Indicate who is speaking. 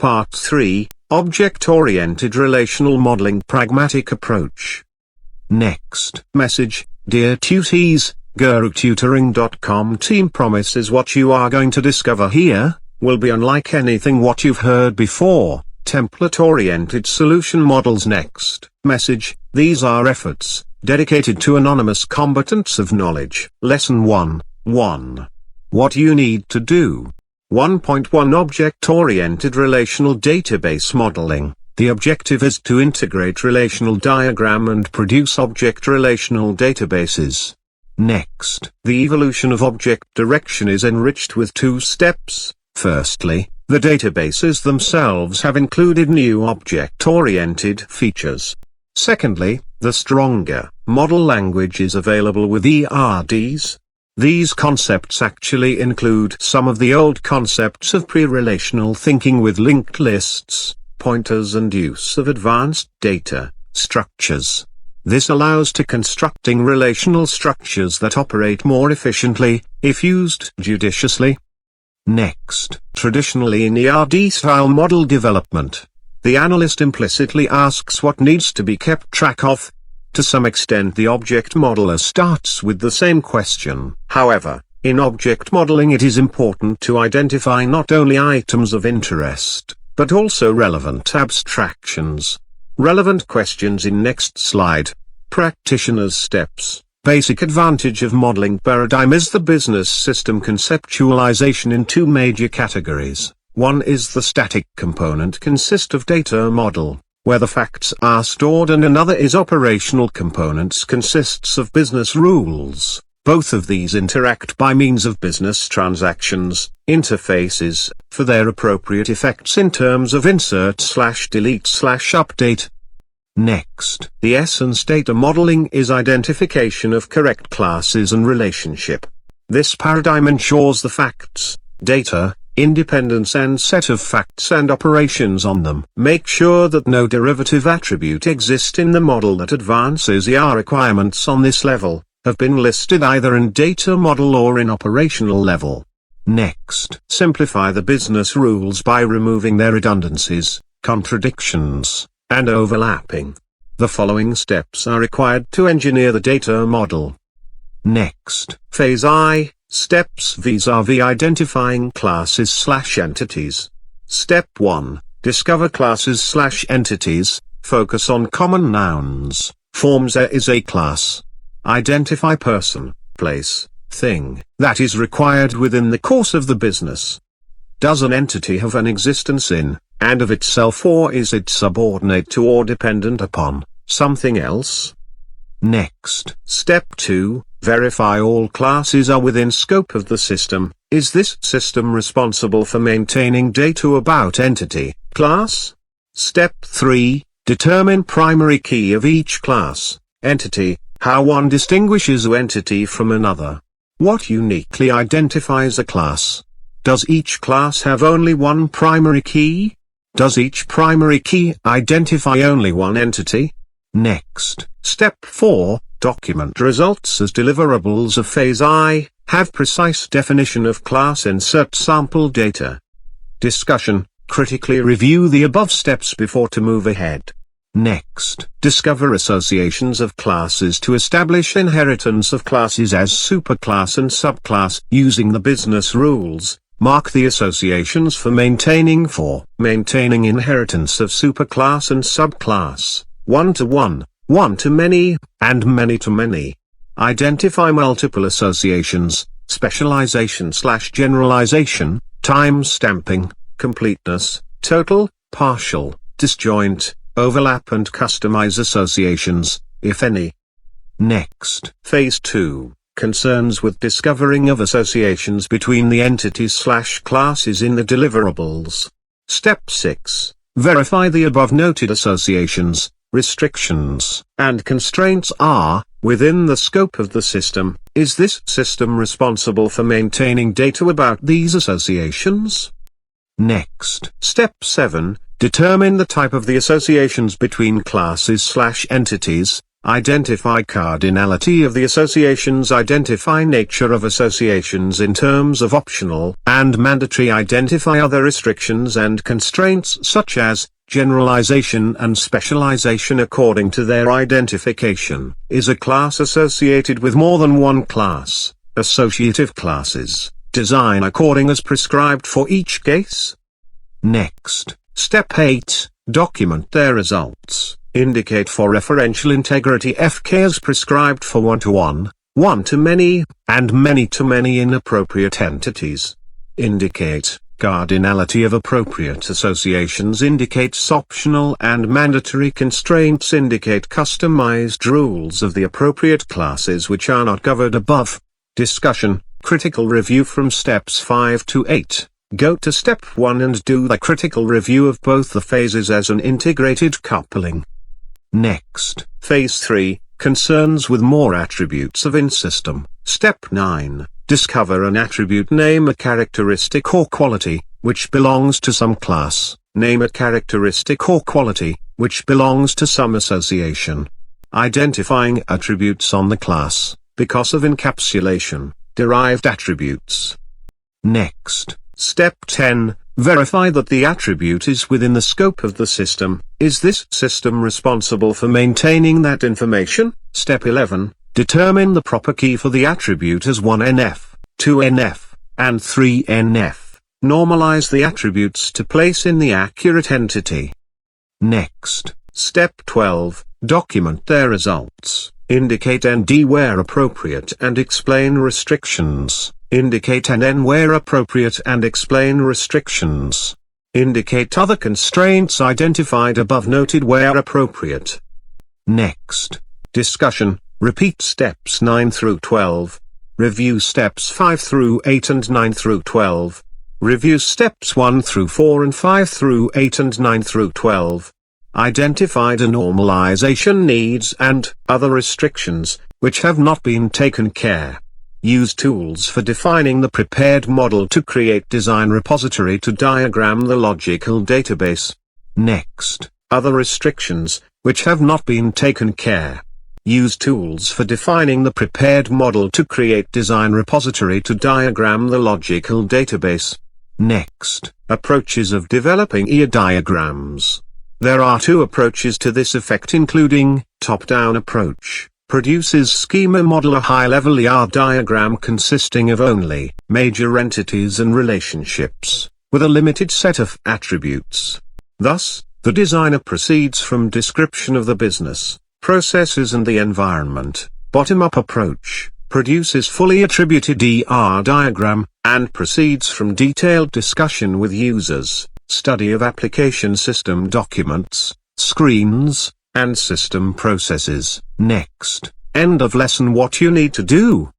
Speaker 1: Part 3, Object-Oriented Relational Modeling Pragmatic Approach. Next message: Dear Tutees, GuruTutoring.com team promises what you are going to discover here will be unlike anything what you've heard before. Template-oriented solution models. Next message: These are efforts dedicated to anonymous combatants of knowledge. Lesson 1. What you need to do. 1.1 Object-oriented relational database modeling. The objective is to integrate relational diagram and produce object relational databases. Next, the evolution of object direction is enriched with 2 steps. Firstly, the databases themselves have included new object-oriented features. Secondly, the stronger model language is available with ERDs. These concepts actually include some of the old concepts of pre-relational thinking with linked lists, pointers and use of advanced data structures. This allows to constructing relational structures that operate more efficiently, if used judiciously. Next, traditionally in ERD-style model development, the analyst implicitly asks what needs to be kept track of. To some extent the object modeler starts with the same question. However, in object modeling it is important to identify not only items of interest, but also relevant abstractions. Relevant questions in next slide. Practitioner's steps. Basic advantage of modeling paradigm is the business system conceptualization in 2 major categories. One is the static component consist of data model, where the facts are stored, and another is operational components consists of business rules. Both of these interact by means of business transactions, interfaces, for their appropriate effects in terms of insert/delete/update. Next, the essence data modeling is identification of correct classes and relationship. This paradigm ensures the facts, data, independence and set of facts and operations on them. Make sure that no derivative attribute exists in the model that advances ER requirements on this level, have been listed either in data model or in operational level. Next, simplify the business rules by removing their redundancies, contradictions, and overlapping. The following steps are required to engineer the data model. Next, phase I. Steps vis-à-vis identifying classes/entities. Step 1. Discover classes/entities, focus on common nouns, forms. A is a class. Identify person, place, thing, that is required within the course of the business. Does an entity have an existence in, and of itself, or is it subordinate to or dependent upon, something else? Next, step 2. Verify all classes are within scope of the system. Is this system responsible for maintaining data about entity, class? Step 3. Determine primary key of each class, entity, how one distinguishes an entity from another. What uniquely identifies a class? Does each class have only one primary key? Does each primary key identify only one entity? Next, step 4. Document results as deliverables of phase I, have precise definition of class, insert sample data. Discussion: critically review the above steps before to move ahead. Next, discover associations of classes to establish inheritance of classes as superclass and subclass. Using the business rules, mark the associations for maintaining inheritance of superclass and subclass, 1-to-1. 1-to-many, and many-to-many. Identify multiple associations, specialization/generalization, time stamping, completeness, total, partial, disjoint, overlap and customize associations, if any. Next, phase 2, concerns with discovering of associations between the entities/classes in the deliverables. Step 6, verify the above noted associations, restrictions, and constraints are within the scope of the system. Is this system responsible for maintaining data about these associations? Next, step 7, determine the type of the associations between classes/entities, Identify cardinality of the associations. Identify nature of associations in terms of optional and mandatory. Identify other restrictions and constraints such as generalization and specialization according to their identification. Is a class associated with more than one class? Associative classes. Design according as prescribed for each case. Next, Step 8, document their results. Indicate for referential integrity FK as prescribed for one-to-one, one-to-many, and many-to-many in appropriate entities. Indicate cardinality of appropriate associations. Indicates optional and mandatory constraints. Indicate customized rules of the appropriate classes which are not covered above. Discussion, critical review from steps 5 to 8. Go to step 1 and do the critical review of both the phases as an integrated coupling. Next, phase 3, concerns with more attributes of in-system. Step 9, discover an attribute. Name a characteristic or quality, which belongs to some class. Name a characteristic or quality, which belongs to some association. Identifying attributes on the class, because of encapsulation, derived attributes. Next, step 10, verify that the attribute is within the scope of the system. Is this system responsible for maintaining that information? Step 11, determine the proper key for the attribute as 1NF, 2NF, and 3NF. Normalize the attributes to place in the accurate entity. Next, step 12, document their results. Indicate ND where appropriate and explain restrictions. Indicate NN where appropriate and explain restrictions. Indicate other constraints identified above noted where appropriate. Next, discussion, repeat steps 9 through 12. Review steps 5 through 8 and 9 through 12. Review steps 1 through 4 and 5 through 8 and 9 through 12. Identify the normalization needs and other restrictions, which have not been taken care. Use tools for defining the prepared model to create design repository to diagram the logical database. Next, other restrictions, which have not been taken care. Use tools for defining the prepared model to create design repository to diagram the logical database. Next, approaches of developing EA diagrams. There are 2 approaches to this effect, including top-down approach. Produces schema model, a high-level ER diagram consisting of only major entities and relationships, with a limited set of attributes. Thus, the designer proceeds from description of the business, processes and the environment. Bottom-up approach produces fully attributed ER diagram, and proceeds from detailed discussion with users, study of application system documents, screens, and system processes. Next, end of lesson. What you need to do.